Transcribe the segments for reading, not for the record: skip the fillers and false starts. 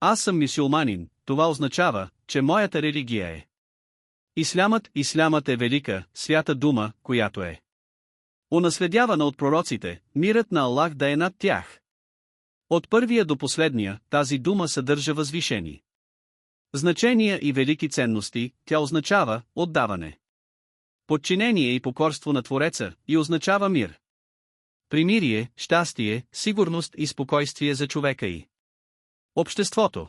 Аз съм мюсюлманин, това означава, че моята религия е. Ислямът е велика, свята дума, която е унаследявана от пророците, мирът на Аллах да е над тях. От първия до последния, тази дума съдържа възвишени значения и велики ценности, тя означава отдаване, подчинение и покорство на Твореца, и означава мир, примирие, щастие, сигурност и спокойствие за човека и обществото.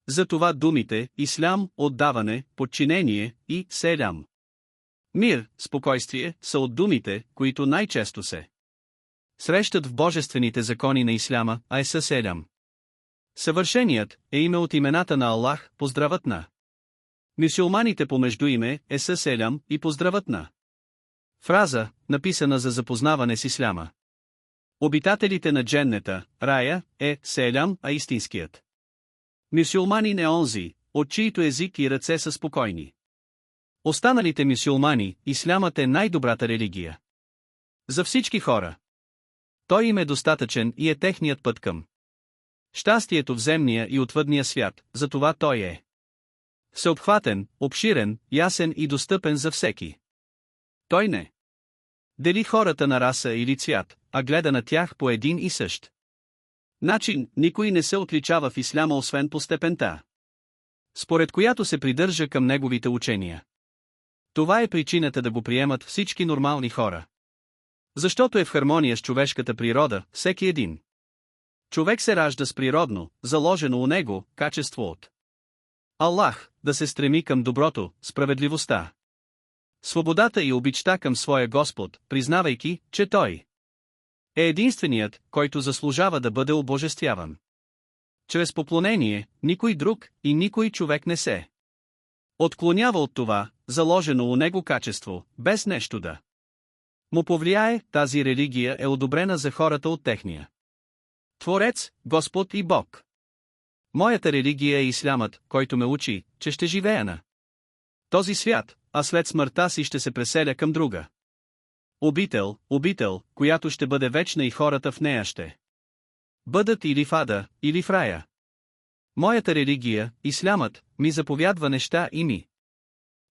Затова думите ислям, отдаване, подчинение и селям, мир, спокойствие, са от думите, които най-често се срещат в божествените закони на исляма, а е селям. Съвършеният е име от имената на Аллах, поздравът на мюсюлманите помежду име е селям и поздравът на фраза, написана за запознаване с исляма. Обитателите на дженнета, рая, е селям, а истинският мюсюлманин е онзи, от чието език и ръце са спокойни. Останалите мюсюлмани, ислямът е най-добрата религия за всички хора. Той им е достатъчен и е техният път към щастието в земния и отвъдния свят, затова той е всеобхватен, обширен, ясен и достъпен за всеки. Той не дели хората на раса или цвят, а гледа на тях по един и същ начин. Никой не се отличава в исляма освен по степента, според която се придържа към неговите учения. Това е причината да го приемат всички нормални хора. Защото е в хармония с човешката природа, всеки един човек се ражда с природно, заложено у него, качество от Аллах, да се стреми към доброто, справедливостта, свободата и обичта към своя Господ, признавайки, че Той е единственият, който заслужава да бъде обожествяван. Чрез поклонение, никой друг и никой човек не се отклонява от това, заложено у него качество, без нещо да му повлияе. Тази религия е одобрена за хората от техния Творец, Господ и Бог. Моята религия е ислямът, който ме учи, че ще живея на този свят, а след смъртта си ще се преселя към друга обител, която ще бъде вечна и хората в нея ще бъдат или в ада, или в рая. Моята религия, ислямът, ми заповядва неща и ми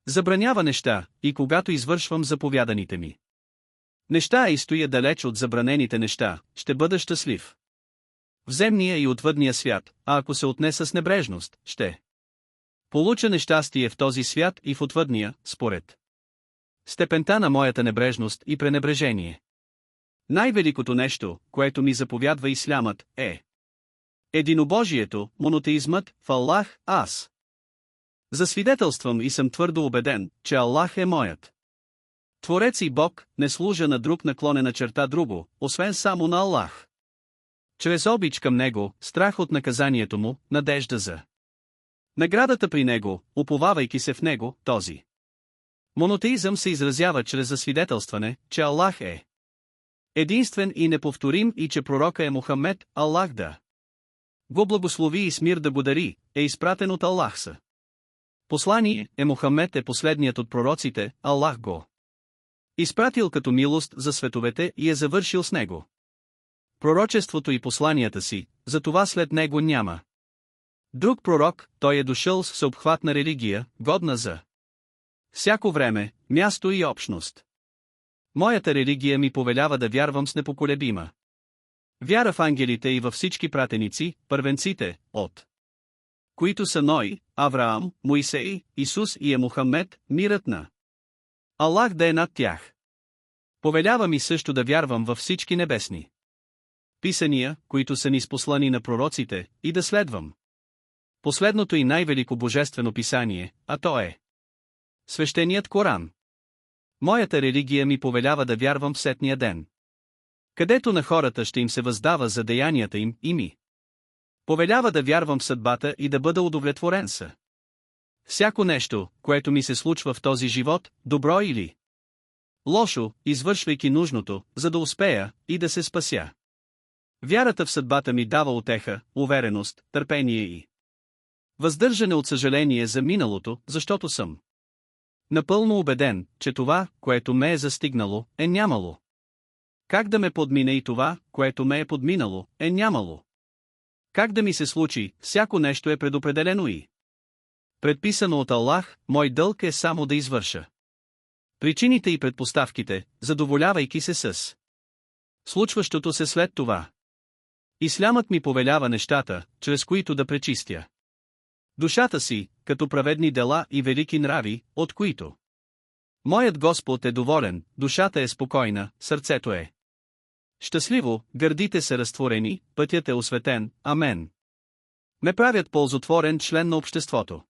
забранява неща, и когато извършвам заповяданите ми неща и стоя далеч от забранените неща, ще бъда щастлив в земния и отвъдния свят, а ако се отнеса с небрежност, ще получа нещастие в този свят и в отвъдния, според степента на моята небрежност и пренебрежение. Най-великото нещо, което ми заповядва ислямът, е единобожието, монотеизмът в Аллах. Аз засвидетелствам и съм твърдо убеден, че Аллах е моят Творец и Бог, не служа на друг наклонена черта друго, освен само на Аллах. Чрез обич към Него, страх от наказанието Му, надежда за наградата при Него, уповавайки се в Него, този монотеизъм се изразява чрез засвидетелстване, че Аллах е единствен и неповторим и че пророка е Мухаммед, Аллах да го благослови и с мир да го дари, е изпратен от Аллах са. Послание е Мухаммед е последният от пророците, Аллах го изпратил като милост за световете и е завършил с него пророчеството и посланията си, затова след него няма друг пророк. Той е дошъл с всеобхватна религия, годна за всяко време, място и общност. Моята религия ми повелява да вярвам с непоколебима вяра в ангелите и във всички пратеници, първенците, от които са Ной, Авраам, Моисей, Исус и Мухаммед, мирът на Аллах да е над тях. Повелява ми също да вярвам във всички небесни писания, които са ни спослани на пророците, и да следвам последното и най-велико божествено писание, а то е свещеният Коран. Моята религия ми повелява да вярвам в сетния ден, където на хората ще им се въздава за деянията им, и ми повелява да вярвам в съдбата и да бъда удовлетворен са всяко нещо, което ми се случва в този живот, добро или лошо, извършвайки нужното, за да успея и да се спася. Вярата в съдбата ми дава утеха, увереност, търпение и въздържане от съжаление за миналото, защото съм напълно убеден, че това, което ме е застигнало, е нямало как да ме подмине и това, което ме е подминало, е нямало Как да ми се случи, всяко нещо е предопределено и предписано от Аллах, мой дълг е само да извърша причините и предпоставките, задоволявайки се с случващото се след това. Ислямът ми повелява нещата, чрез които да пречистя душата си, като праведни дела и велики нрави, от които моят Господ е доволен, душата е спокойна, сърцето е щастливо, гърдите са разтворени, пътят е осветен, амен. Ме правят ползотворен член на обществото.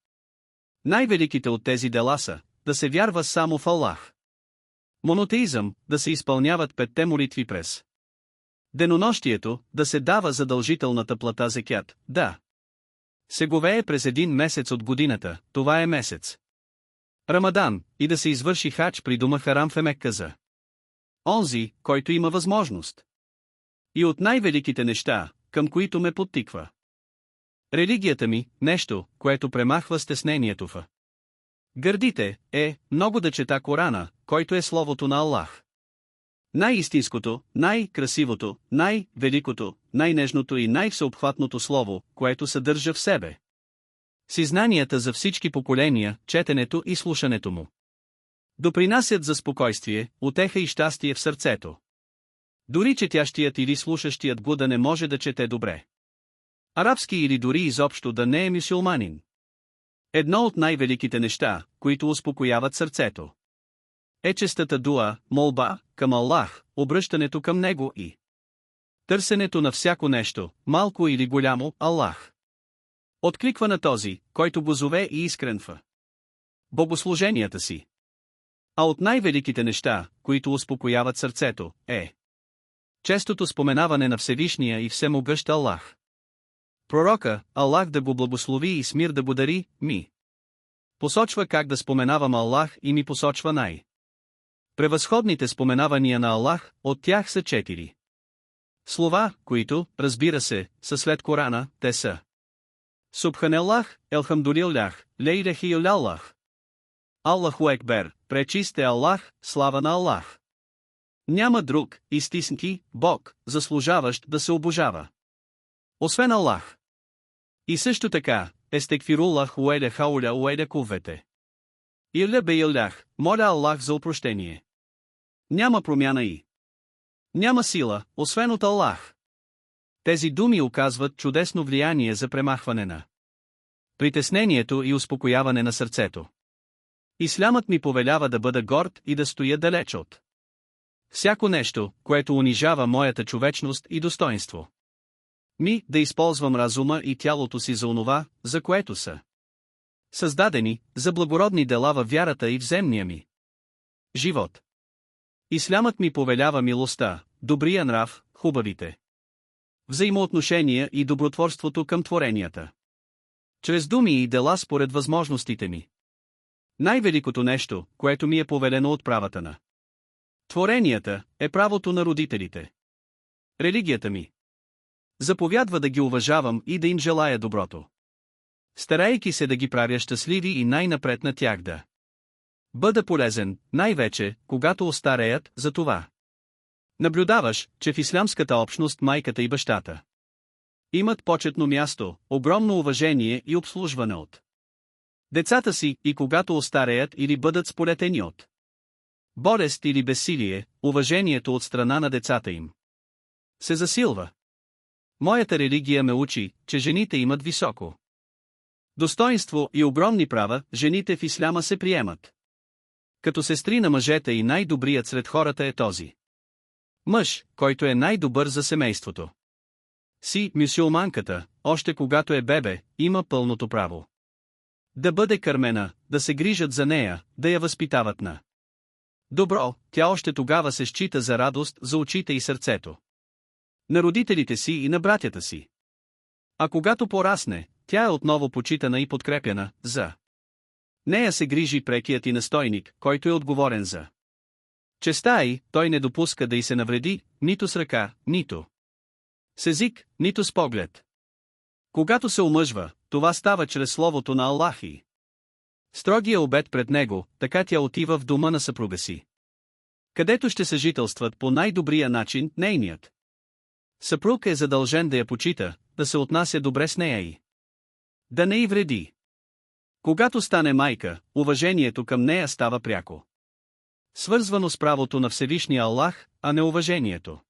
Най-великите от тези дела са да се вярва само в Аллах. Монотеизъм, да се изпълняват 5 молитви през денонощието, да се дава задължителната плата зекят, да се говее през един месец от годината, това е месец Рамадан, и да се извърши хадж при дома Харам в Мекка за онзи, който има възможност. И от най-великите неща, към които ме подтиква религията ми, нещо, което премахва стеснението в гърдите, е много да чета Корана, който е словото на Аллах. Най-истинското, най-красивото, най-великото, най-нежното и най-всеобхватното слово, което съдържа в себе си знанията за всички поколения, четенето и слушането му допринасят за спокойствие, утеха и щастие в сърцето. Дори четящият или слушащият го да не може да чете добре арабски или дори изобщо да не е мюсюлманин. Едно от най-великите неща, които успокояват сърцето, е честата дуа, молба, към Аллах, обръщането към Него и търсенето на всяко нещо, малко или голямо, Аллах откликва на този, който го зове и искрен в богослуженията си. А от най-великите неща, които успокояват сърцето, е честото споменаване на Всевишния и всемогъщ Аллах. Пророка, Аллах да го благослови и с мир да го дари, ми посочва как да споменавам Аллах и ми посочва превъзходните споменавания на Аллах, от тях са 4 слова, които, разбира се, са след Корана, те са Субханаллах, Елхамдулиллах, Лейляхи иляллах. Аллаху екбер, пречист е Аллах, слава на Аллах. Няма друг, истински, Бог, заслужаващ да се обожава освен Аллах. И също така, естекфируллах уеде хауля уеде куввете. Илля бейлях, моля Аллах за опрощение. Няма промяна и няма сила, освен от Аллах. Тези думи оказват чудесно влияние за премахване на притеснението и успокояване на сърцето. Ислямът ми повелява да бъда горд и да стоя далеч от всяко нещо, което унижава моята човечност и достоинство. Да използвам разума и тялото си за онова, за което са създадени, за благородни дела във вярата и в земния ми живот. Ислямът ми повелява милостта, добрия нрав, хубавите взаимоотношения и добротворството към творенията. Чрез думи и дела според възможностите ми. Най-великото нещо, което ми е повелено от правата на творенията, е правото на родителите. Религията ми заповядва да ги уважавам и да им желая доброто, старайки се да ги правя щастливи и най-напред на тях да бъда полезен, най-вече, когато остареят, за това. Наблюдаваш, че в ислямската общност майката и бащата имат почетно място, огромно уважение и обслужване от децата си, и когато остареят или бъдат сполетени от болест или безсилие, уважението от страна на децата им се засилва. Моята религия ме учи, че жените имат високо достоинство и огромни права, жените в исляма се приемат като сестри на мъжете и най-добрият сред хората е този мъж, който е най-добър за семейството мюсюлманката, още когато е бебе, има пълното право да бъде кърмена, да се грижат за нея, да я възпитават на добро, тя още тогава се счита за радост за очите и сърцето на родителите си и на братята си. А когато порасне, тя е отново почитана и подкрепяна, за нея се грижи прекият и настойник, който е отговорен за честа й, той не допуска да й се навреди, нито с ръка, нито с език, нито с поглед. Когато се омъжва, това става чрез словото на Аллах и строгия обет пред него, така тя отива в дома на съпруга си, където ще съжителстват по най-добрия начин нейният съпруг е задължен да я почита, да се отнася добре с нея и да не й вреди. Когато стане майка, уважението към нея става пряко свързвано с правото на Всевишния Аллах, а не уважението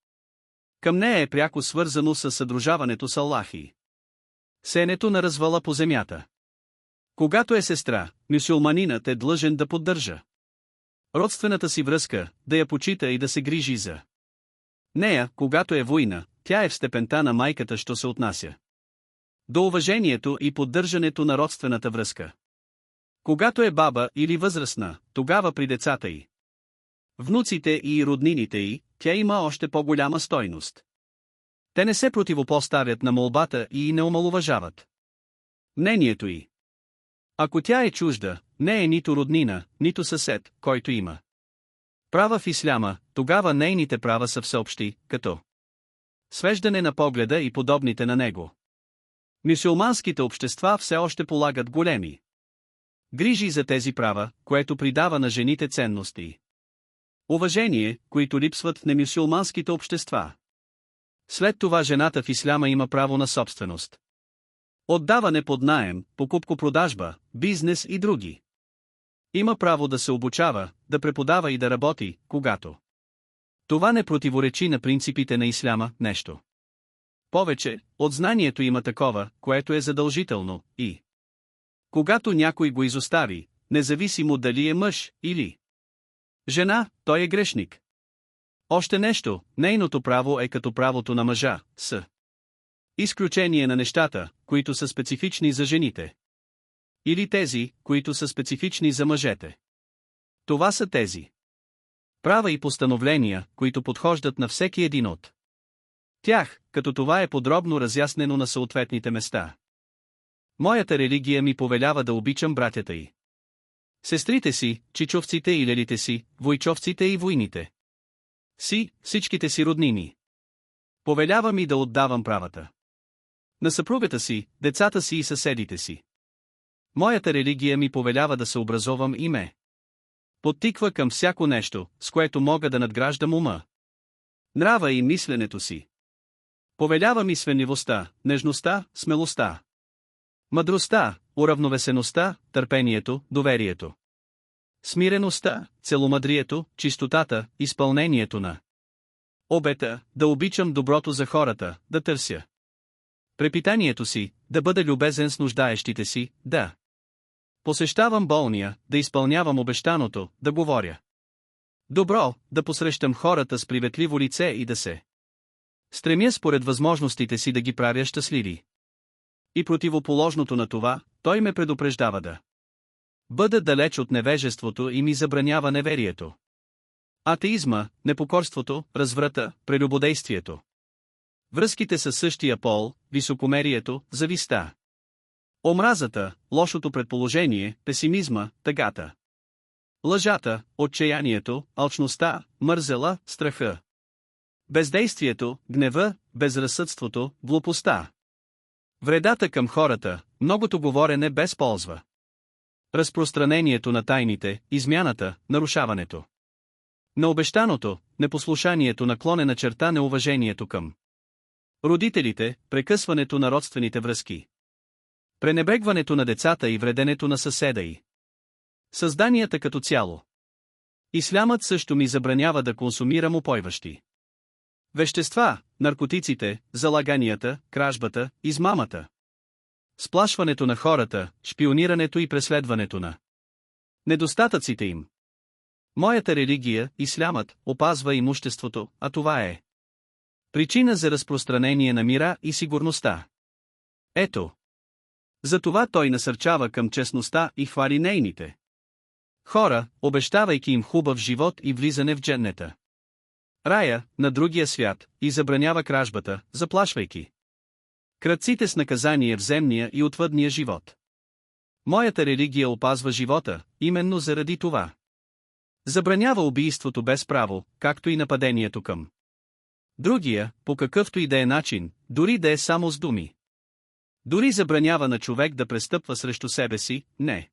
към нея е пряко свързано с съдружаването с Аллах и сенето на развала по земята. Когато е сестра, мюсюлманинът е длъжен да поддържа родствената си връзка, да я почита и да се грижи за нея. Когато е война, тя е в степента на майката, що се отнася до уважението и поддържането на родствената връзка. Когато е баба или възрастна, тогава при децата й, внуците и роднините й, тя има още по-голяма стойност. Те не се противопоставят на молбата и не омалуважават мнението й. Ако тя е чужда, не е нито роднина, нито съсед, който има права в исляма, тогава нейните права са всеобщи, като свеждане на погледа и подобните на него. Мюсюлманските общества все още полагат големи грижи за тези права, което придава на жените ценности. Уважение, които липсват в немюсюлманските общества. След това жената в исляма има право на собственост. Отдаване под наем, покупко-продажба, бизнес и други. Има право да се обучава, да преподава и да работи, когато това не противоречи на принципите на исляма, нещо повече, от знанието има такова, което е задължително, и когато някой го изостави, независимо дали е мъж или жена, той е грешник. Още нещо, нейното право е като правото на мъжа, с изключение на нещата, които са специфични за жените. Или тези, които са специфични за мъжете. Това са тези права и постановления, които подхождат на всеки един от тях, като това е подробно разяснено на съответните места. Моята религия ми повелява да обичам братята й, сестрите си, чичовците и лелите си, войчовците и войните си, всичките си роднини. Повелява ми да отдавам правата на съпругата си, децата си и съседите си. Моята религия ми повелява да се образовам и ме подтиква към всяко нещо, с което мога да надграждам ума, нрава и мисленето си. Повелява ми свенливостта, нежността, смелостта, мъдростта, уравновесеността, търпението, доверието, смиреността, целомъдрието, чистотата, изпълнението на обета, да обичам доброто за хората, да търся препитанието си, да бъда любезен с нуждаещите си, да посещавам болния, да изпълнявам обещаното, да говоря добро, да посрещам хората с приветливо лице и да се стремя според възможностите си да ги правя щастливи. И противоположното на това, той ме предупреждава да бъда далеч от невежеството и ми забранява неверието, атеизма, непокорството, разврата, прелюбодействието, връзките със същия пол, високомерието, завистта, омразата, лошото предположение, песимизма, тъгата, лъжата, отчаянието, алчността, мързела, страха, бездействието, гнева, безразсъдството, глупостта, вредата към хората, многото говорене без ползва, разпространението на тайните, измяната, нарушаването на обещаното, непослушанието, наклонена черта, неуважението към родителите, прекъсването на родствените връзки, пренебрегването на децата и вреденето на съседа й, създанията като цяло. Ислямът също ми забранява да консумирам упойващи вещества, наркотиците, залаганията, кражбата, измамата, сплашването на хората, шпионирането и преследването на недостатъците им. Моята религия, ислямът, опазва имуществото, а това е причина за разпространение на мира и сигурността. Ето. Затова той насърчава към честността и хвали нейните хора, обещавайки им хубав живот и влизане в дженнета, рая, на другия свят, и забранява кражбата, заплашвайки крадците с наказание в земния и отвъдния живот. Моята религия опазва живота, именно заради това. Забранява убийството без право, както и нападението към другия, по какъвто и да е начин, дори да е само с думи. Дори забранява на човек да престъпва срещу себе си, не.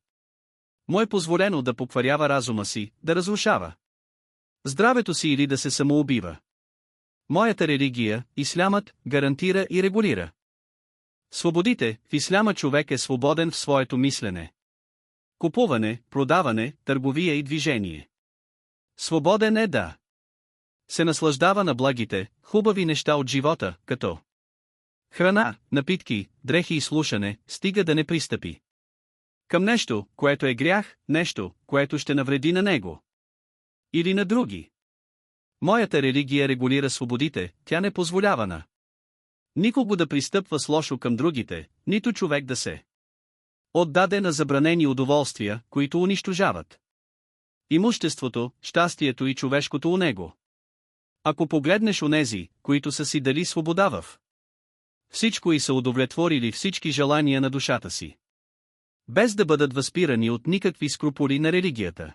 Му е позволено да покварява разума си, да разрушава здравето си или да се самоубива. Моята религия, ислямът, гарантира и регулира Свободите, в исляма човек е свободен в своето мислене. Купуване, продаване, търговия и движение. Свободен е да се наслаждава на благите, хубави неща от живота, като храна, напитки, дрехи и слушане, стига да не пристъпи към нещо, което е грях, нещо, което ще навреди на него. Или на други. Моята религия регулира свободите, тя не позволява на никого да пристъпва с лошо към другите, нито човек да се отдаде на забранени удоволствия, които унищожават имуществото, щастието и човешкото у него. Ако погледнеш онези, които са си дали свобода в всичко и са удовлетворили всички желания на душата си, без да бъдат възпирани от никакви скрупули на религията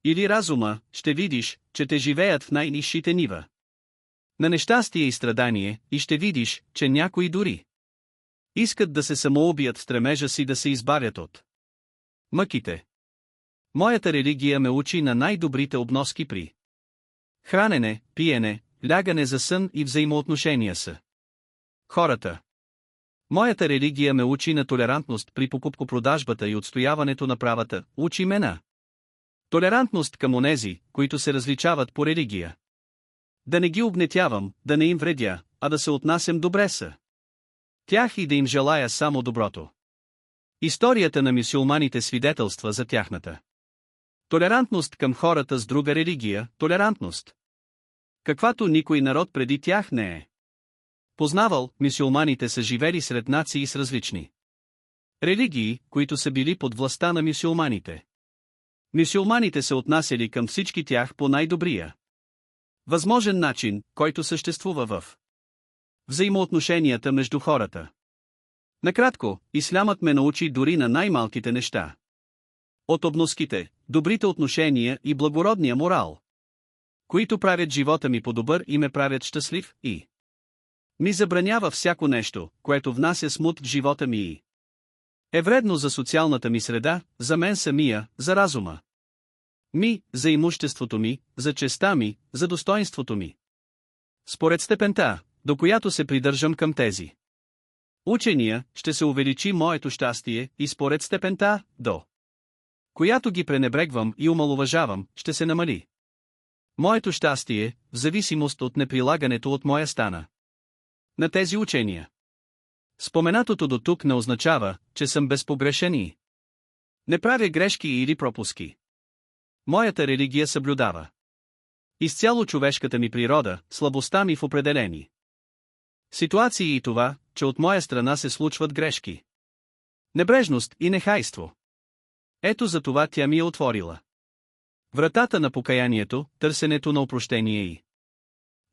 или разума, ще видиш, че те живеят в най-низшите нива на нещастие и страдание, и ще видиш, че някои дори искат да се самоубият в стремежа си да се избавят от мъките. Моята религия ме учи на най-добрите обноски при хранене, пиене, лягане за сън и взаимоотношения с хората. Моята религия ме учи на толерантност при покупко-продажбата и отстояването на правата, учи ме на толерантност към онези, които се различават по религия. Да не ги угнетявам, да не им вредя, а да се отнасям добре с тях и да им желая само доброто. Историята на мюсюлманите свидетелства за тяхната толерантност към хората с друга религия, толерантност, каквато никой народ преди тях не е познавал. Мюсюлманите са живели сред нации с различни религии, които са били под властта на мюсюлманите. Мюсюлманите се отнасяли към всички тях по най-добрия възможен начин, който съществува в взаимоотношенията между хората. Накратко, ислямът ме научи дори на най-малките неща. От обноските, добрите отношения и благородния морал, които правят живота ми по-добър и ме правят щастлив, и ми забранява всяко нещо, което внася смут в живота ми и е вредно за социалната ми среда, за мен самия, за разума ми, за имуществото ми, за честта ми, за достоинството ми. Според степента, до която се придържам към тези учения, ще се увеличи моето щастие, и според степента, до която ги пренебрегвам и омаловажавам, ще се намали моето щастие, в зависимост от неприлагането от моя стана на тези учения. Споменатото до тук не означава, че съм безпогрешен и не правя грешки или пропуски. Моята религия съблюдава изцяло човешката ми природа, слабостта ми в определени ситуации и това, че от моя страна се случват грешки, небрежност и нехайство. Ето за това тя ми е отворила вратата на покаянието, търсенето на опрощение и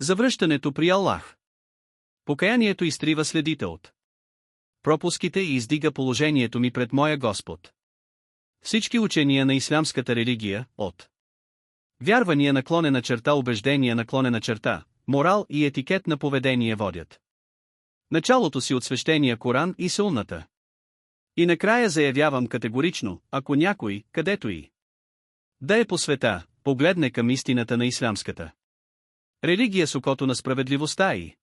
завръщането при Аллах. Покаянието изтрива следите от пропуските и издига положението ми пред моя Господ. Всички учения на ислямската религия, от вярвания наклонена черта, убеждения наклонена черта, морал и етикет на поведение водят началото си от свещения Коран и Сунната. И накрая заявявам категорично, ако някой, където и да е по света, погледне към истината на ислямската религия с окото на справедливостта и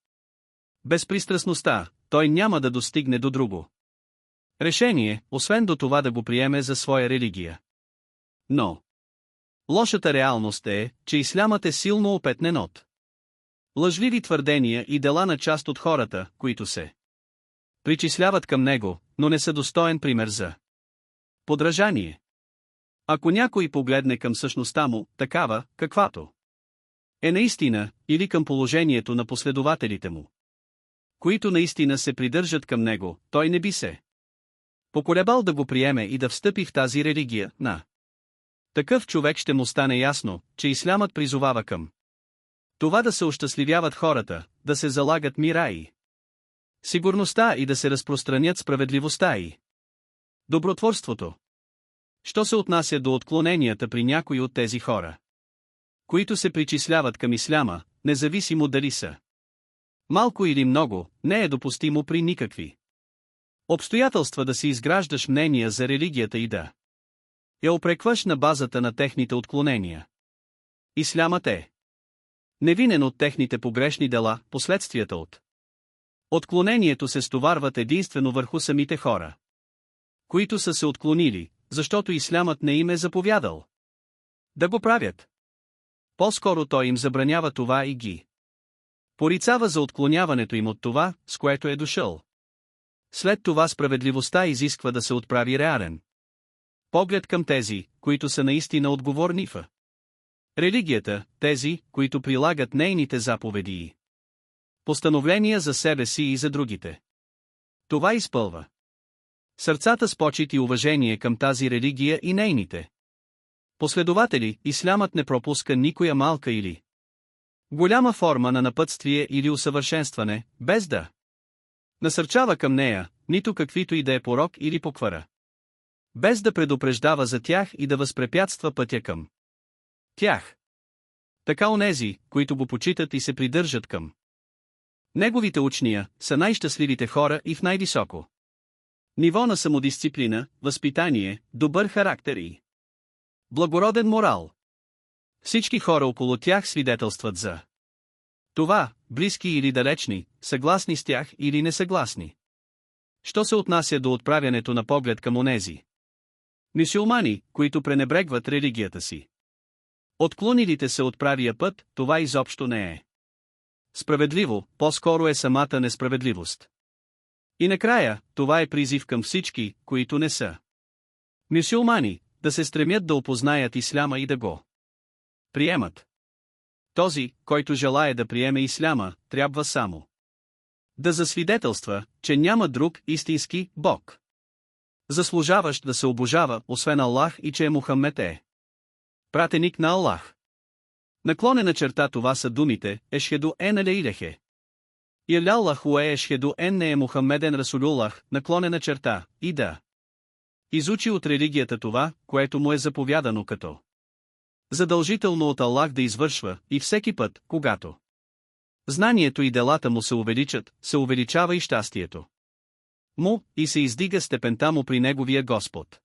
безпристрастността, той няма да достигне до друго решение, освен до това да го приеме за своя религия. Но лошата реалност е, че ислямът е силно опетнен от лъжливи твърдения и дела на част от хората, които се причисляват към него, но не са достоен пример за подражание. Ако някой погледне към същността му, такава, каквато е наистина, или към положението на последователите му, които наистина се придържат към него, той не би се поколебал да го приеме и да встъпи в тази религия. На такъв човек ще му стане ясно, че ислямът призовава към това да се ощастливяват хората, да се залагат мира и сигурността и да се разпространят справедливостта и добротворството. Що се отнася до отклоненията при някои от тези хора, които се причисляват към исляма, независимо дали са малко или много, не е допустимо при никакви обстоятелства да си изграждаш мнения за религията и да я упрекваш на базата на техните отклонения. Ислямът е невинен от техните погрешни дела, последствията от Отклонението се стоварват единствено върху самите хора, които са се отклонили, защото ислямът не им е заповядал да го правят. По-скоро той им забранява това и ги порицава за отклоняването им от това, с което е дошъл. След това справедливостта изисква да се отправи реален поглед към тези, които са наистина отговорни в религията, тези, които прилагат нейните заповеди и постановления за себе си и за другите. Това изпълва сърцата с почит и уважение към тази религия и нейните последователи. Ислямът не пропуска никоя малка или голяма форма на напътствие или усъвършенстване, без да насърчава към нея, нито каквито и да е порок или поквара. Без да предупреждава за тях и да възпрепятства пътя към тях. Така онези, които го почитат и се придържат към неговите учения, са най-щастливите хора и в най-високо ниво на самодисциплина, възпитание, добър характер и благороден морал. Всички хора около тях свидетелстват за това, близки или далечни, съгласни с тях или несъгласни. Що се отнася до отправянето на поглед към онези мюсюлмани, които пренебрегват религията си, отклонилите се от правия път, това изобщо не е справедливо, по-скоро е самата несправедливост. И накрая, това е призив към всички, които не са мюсюлмани, да се стремят да опознаят исляма и да го приемат. Този, който желае да приеме исляма, трябва само да засвидетелства, че няма друг истински Бог, заслужаващ да се обожава, освен Аллах, и че Мухаммед е пратеник на Аллах. Наклонена черта, това са думите Ешхеду ен ла илахе иляллаху ешхеду ен Мухаммеден Расулуллах, наклонена черта, и да изучи от религията това, което му е заповядано като задължително от Аллах да извършва, и всеки път, когато знанието и делата му се увеличат, се увеличава и щастието му, и се издига степента му при неговия Господ.